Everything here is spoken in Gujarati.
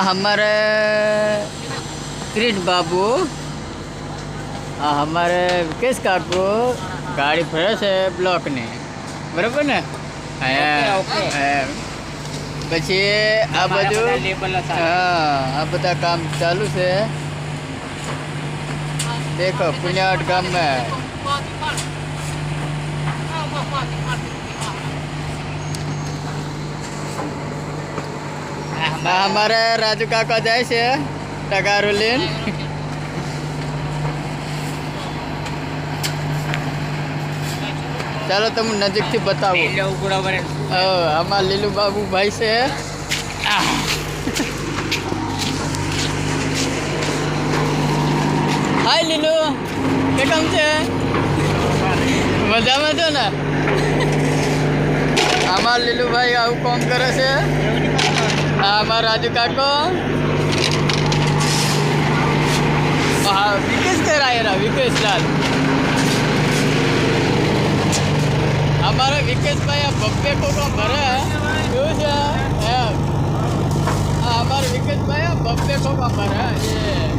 हमारे कृष्ण बाबू हमारे विकेश काकू गाड़ी फरे છે બ્લોકની બરાબર ને પછી આ બધું આ બધા કામ ચાલુ છે देखो पुण्याट गाम में हमारे राजू काका जाए છે ટકારો લઈને ચાલો તમે નજીકથી બતાવો આમાં લીલુ બાબુ ભાઈ છે હાય લીલુ કે કામ છે મજામાં છો ને આમાં લીલુ ભાઈ આવું કામ કરે છે આમાં રાજુ કાકો विकेश कह रहा है विकेश लाल हमारा विकेश भाई अब बब्बे को भरे हमारे विकेश भाई अब बब्बे को भरे ये